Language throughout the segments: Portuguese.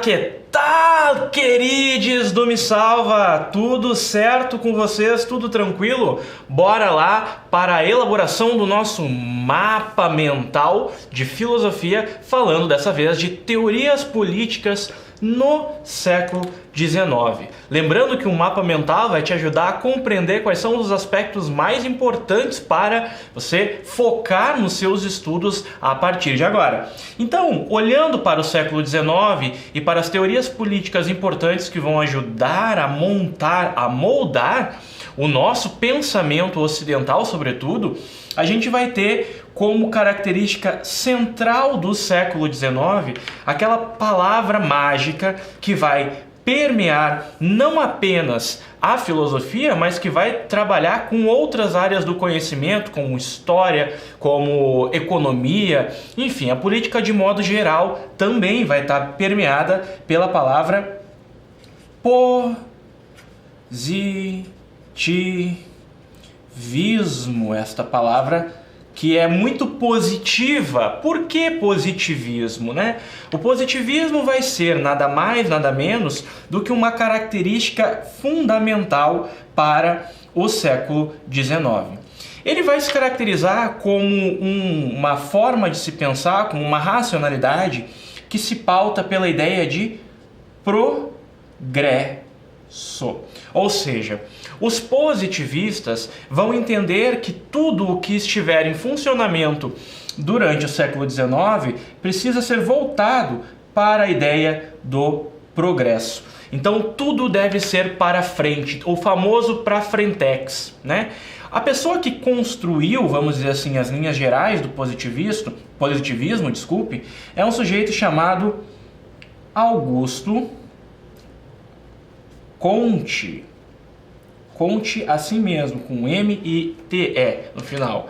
que tal, queridos do Me Salva? Tudo certo com vocês? Tudo tranquilo? Bora lá para a elaboração do nosso mapa mental de filosofia, falando dessa vez de teorias políticas no século XIX. Lembrando que o mapa mental vai te ajudar a compreender quais são os aspectos mais importantes para você focar nos seus estudos a partir de agora. Então, olhando para o século XIX e para as teorias políticas importantes que vão ajudar a moldar o nosso pensamento ocidental, sobretudo, a gente vai ter como característica central do século XIX aquela palavra mágica que vai permear não apenas a filosofia, mas que vai trabalhar com outras áreas do conhecimento, como história, como economia, enfim, a política de modo geral também vai estar permeada pela palavra positivismo, esta palavra que é muito positiva. Por que positivismo, né? O positivismo vai ser nada mais, nada menos do que uma característica fundamental para o século XIX. Ele vai se caracterizar como uma forma de se pensar, como uma racionalidade que se pauta pela ideia de progresso. Ou seja, os positivistas vão entender que tudo o que estiver em funcionamento durante o século XIX precisa ser voltado para a ideia do progresso. Então tudo deve ser para frente, o famoso para frentex, né? A pessoa que construiu, vamos dizer assim, as linhas gerais do positivismo, é um sujeito chamado Augusto Comte. Comte assim mesmo, com M-I-T-E no final.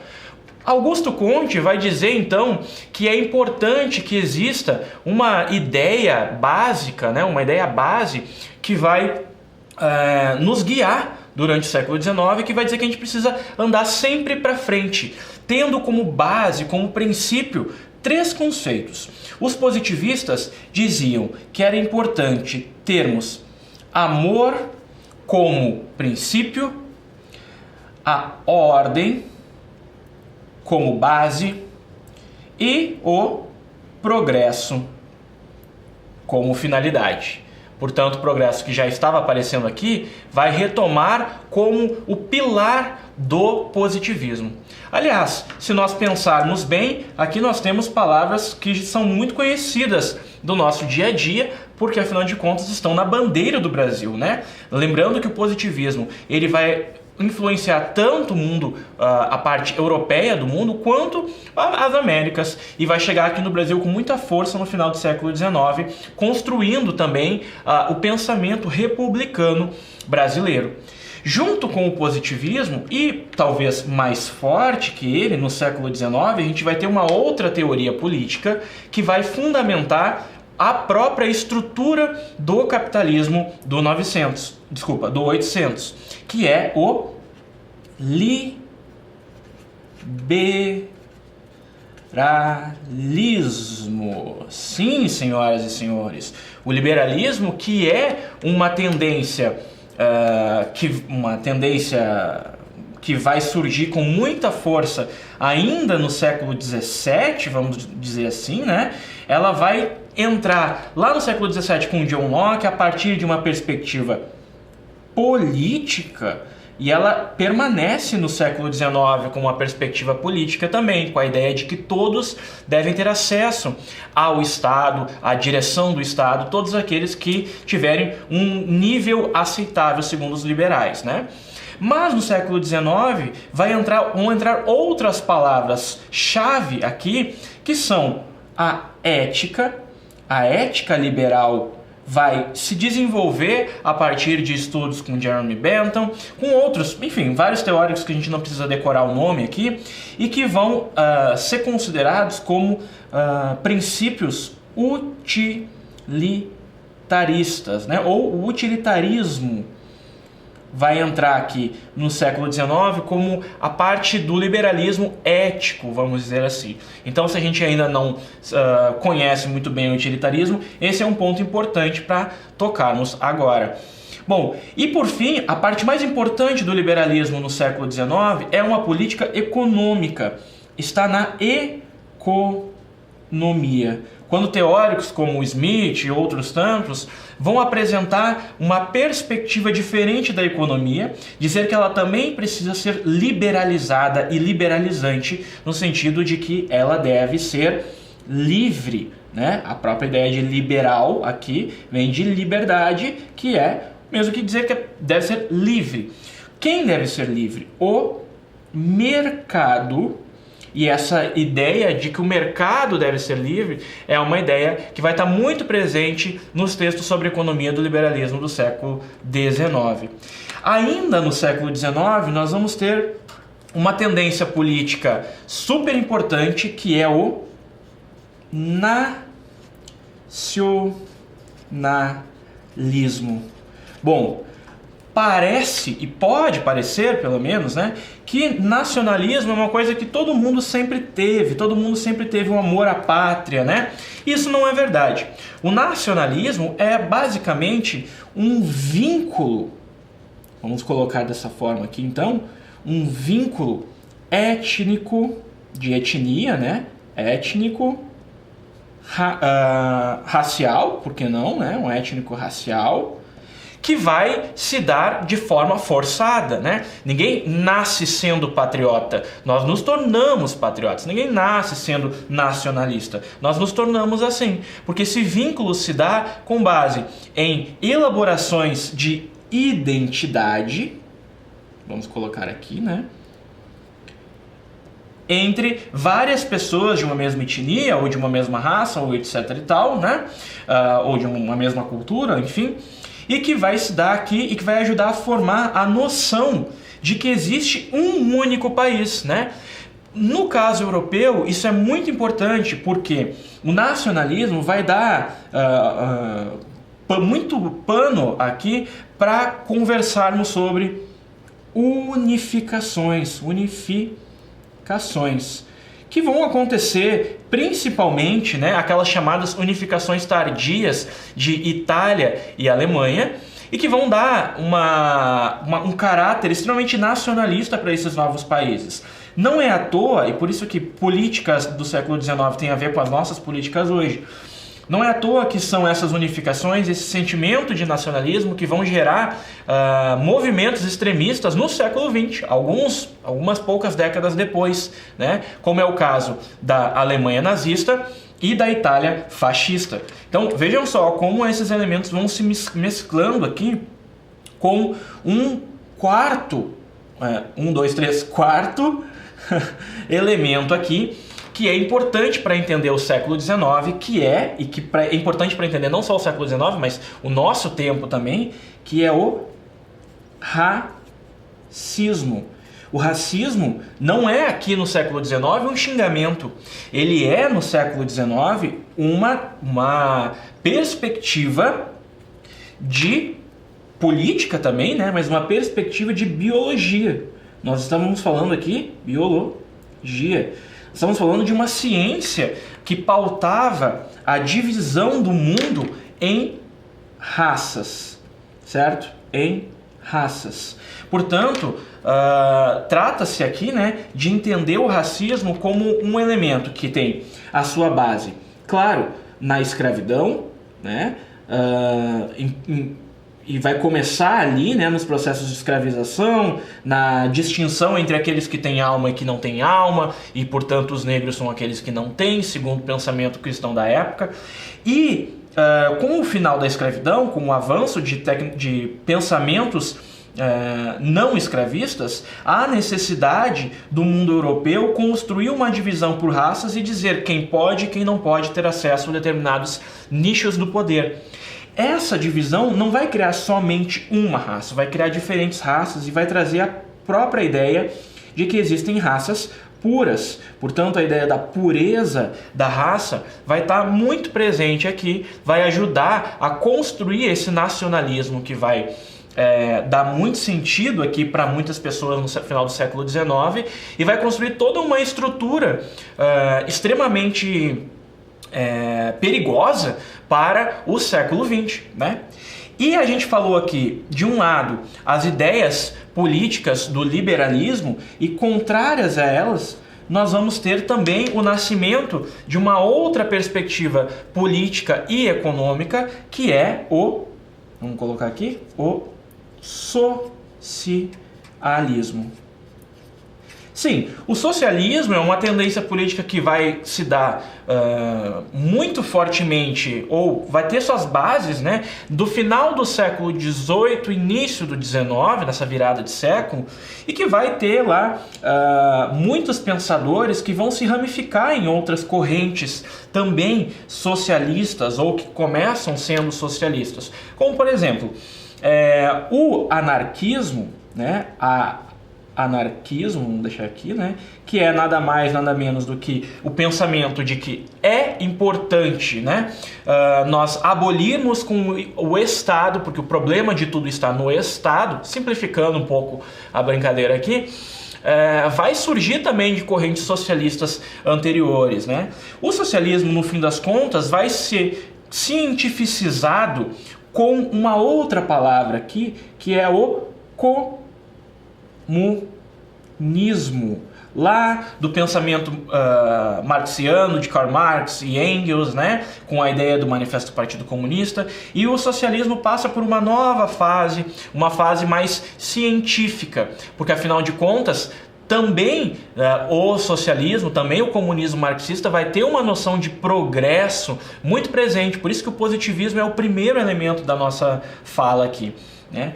Augusto Comte vai dizer então que é importante que exista uma ideia básica, né, uma ideia base que vai nos guiar durante o século XIX, que vai dizer que a gente precisa andar sempre para frente, tendo como base, como princípio, três conceitos. Os positivistas diziam que era importante termos amor como princípio, a ordem como base e o progresso como finalidade. Portanto, o progresso que já estava aparecendo aqui vai retomar como o pilar do positivismo. Aliás, se nós pensarmos bem, aqui nós temos palavras que são muito conhecidas do nosso dia a dia, porque afinal de contas estão na bandeira do Brasil, né? Lembrando que o positivismo ele vai influenciar tanto o mundo, a parte europeia do mundo, quanto as Américas, e vai chegar aqui no Brasil com muita força no final do século XIX, construindo também o pensamento republicano brasileiro. Junto com o positivismo, e talvez mais forte que ele no século XIX, a gente vai ter uma outra teoria política que vai fundamentar a própria estrutura do capitalismo do 800, que é o liberalismo. Sim, senhoras e senhores, o liberalismo, que é uma tendência que vai surgir com muita força ainda no século XVII, vamos dizer assim, né? Ela vai entrar lá no século XVII com John Locke a partir de uma perspectiva política, e ela permanece no século XIX com uma perspectiva política também, com a ideia de que todos devem ter acesso ao Estado, à direção do Estado, todos aqueles que tiverem um nível aceitável segundo os liberais, né? Mas no século XIX vão entrar outras palavras-chave aqui, que são a ética liberal vai se desenvolver a partir de estudos com Jeremy Bentham, com outros, enfim, vários teóricos que a gente não precisa decorar o nome aqui, e que vão ser considerados como princípios utilitaristas, né? Ou o utilitarismo vai entrar aqui no século XIX como a parte do liberalismo ético, vamos dizer assim. Então, se a gente ainda não conhece muito bem o utilitarismo, esse é um ponto importante para tocarmos agora. Bom, e por fim, a parte mais importante do liberalismo no século XIX é uma política econômica. Está na economia. Quando teóricos como Smith e outros tantos vão apresentar uma perspectiva diferente da economia, dizer que ela também precisa ser liberalizada e liberalizante, no sentido de que ela deve ser livre, né? A própria ideia de liberal aqui vem de liberdade, que é mesmo que dizer que deve ser livre. Quem deve ser livre? O mercado. E essa ideia de que o mercado deve ser livre é uma ideia que vai estar muito presente nos textos sobre economia do liberalismo do século XIX. Ainda no século XIX, nós vamos ter uma tendência política super importante, que é o nacionalismo. Bom, parece, e pode parecer pelo menos, né, que nacionalismo é uma coisa que todo mundo sempre teve um amor à pátria, né? Isso não é verdade. O nacionalismo é basicamente um vínculo, vamos colocar dessa forma aqui então, um vínculo étnico, de etnia, né? Étnico, racial, por que não, né? Um étnico racial, que vai se dar de forma forçada, né? Ninguém nasce sendo patriota, nós nos tornamos patriotas. Ninguém nasce sendo nacionalista, nós nos tornamos assim, porque esse vínculo se dá com base em elaborações de identidade, vamos colocar aqui, né? Entre várias pessoas de uma mesma etnia, ou de uma mesma raça, ou etc e tal, né? Ou de uma mesma cultura, enfim, e que vai se dar aqui e que vai ajudar a formar a noção de que existe um único país, né? No caso europeu, isso é muito importante porque o nacionalismo vai dar muito pano aqui para conversarmos sobre unificações, que vão acontecer principalmente, né, aquelas chamadas unificações tardias de Itália e Alemanha, e que vão dar um caráter extremamente nacionalista para esses novos países. Não é à toa, e por isso que políticas do século XIX têm a ver com as nossas políticas hoje, não é à toa que são essas unificações, esse sentimento de nacionalismo que vão gerar movimentos extremistas no século XX, algumas poucas décadas depois, né? Como é o caso da Alemanha nazista e da Itália fascista. Então vejam só como esses elementos vão se mesclando aqui com quarto elemento aqui, que é importante para entender o século XIX, é importante para entender não só o século XIX, mas o nosso tempo também, que é o racismo. O racismo não é aqui no século XIX um xingamento, ele é no século XIX uma perspectiva de política também, né? Mas uma perspectiva de biologia. Nós estamos falando aqui biologia. Estamos falando de uma ciência que pautava a divisão do mundo em raças, certo? Em raças. Portanto, trata-se aqui, né, de entender o racismo como um elemento que tem a sua base, claro, na escravidão, né? E vai começar ali, né, nos processos de escravização, na distinção entre aqueles que têm alma e que não têm alma, e portanto os negros são aqueles que não têm, segundo o pensamento cristão da época. E com o final da escravidão, com o avanço de pensamentos não escravistas, há necessidade do mundo europeu construir uma divisão por raças e dizer quem pode e quem não pode ter acesso a determinados nichos do poder. Essa divisão não vai criar somente uma raça, vai criar diferentes raças e vai trazer a própria ideia de que existem raças puras. Portanto, a ideia da pureza da raça vai estar muito presente aqui, vai ajudar a construir esse nacionalismo que vai dá muito sentido aqui para muitas pessoas no final do século XIX e vai construir toda uma estrutura extremamente perigosa para o século XX, né? E a gente falou aqui, de um lado, as ideias políticas do liberalismo, e contrárias a elas, nós vamos ter também o nascimento de uma outra perspectiva política e econômica, que é vamos colocar aqui, o socialismo. Sim, o socialismo é uma tendência política que vai se dar muito fortemente, ou vai ter suas bases, né, do final do século XVIII, início do XIX, nessa virada de século, e que vai ter lá muitos pensadores que vão se ramificar em outras correntes também socialistas, ou que começam sendo socialistas. Como, por exemplo, o anarquismo, né, anarquismo, vamos deixar aqui, né, que é nada mais, nada menos do que o pensamento de que é importante, né, nós abolirmos com o Estado, porque o problema de tudo está no Estado, simplificando um pouco a brincadeira aqui. Vai surgir também de correntes socialistas anteriores, né? O socialismo, no fim das contas, vai ser cientificizado com uma outra palavra aqui, que é o comunismo, lá do pensamento marxiano de Karl Marx e Engels, né, com a ideia do Manifesto do Partido Comunista. E o socialismo passa por uma nova fase, uma fase mais científica, porque afinal de contas também o socialismo, também o comunismo marxista vai ter uma noção de progresso muito presente. Por isso que o positivismo é o primeiro elemento da nossa fala aqui, né?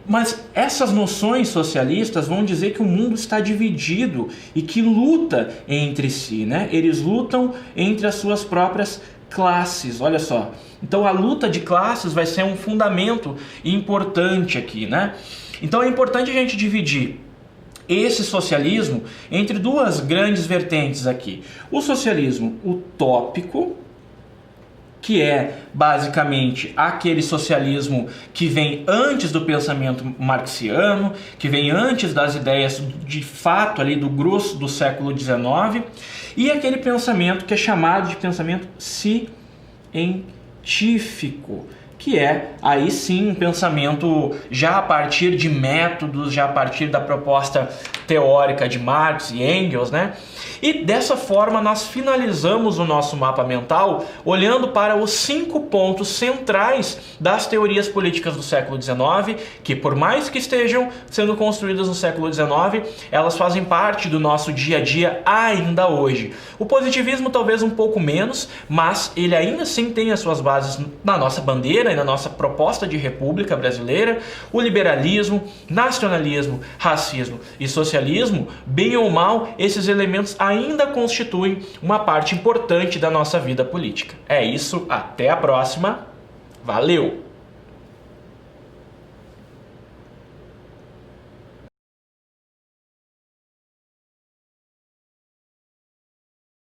Mas essas noções socialistas vão dizer que o mundo está dividido e que luta entre si, né? Eles lutam entre as suas próprias classes, olha só. Então a luta de classes vai ser um fundamento importante aqui, né? Então é importante a gente dividir esse socialismo entre duas grandes vertentes aqui. O socialismo utópico, que é basicamente aquele socialismo que vem antes do pensamento marxiano, que vem antes das ideias de fato ali do grosso do século XIX, e aquele pensamento que é chamado de pensamento científico, que é aí sim um pensamento já a partir de métodos, já a partir da proposta teórica de Marx e Engels, né? E dessa forma nós finalizamos o nosso mapa mental olhando para os 5 pontos centrais das teorias políticas do século XIX, que por mais que estejam sendo construídas no século XIX, elas fazem parte do nosso dia a dia ainda hoje. O positivismo talvez um pouco menos, mas ele ainda assim tem as suas bases na nossa bandeira e na nossa proposta de república brasileira. O liberalismo, nacionalismo, racismo e socialismo, bem ou mal, esses elementos ainda constituem uma parte importante da nossa vida política. É isso, até a próxima, valeu!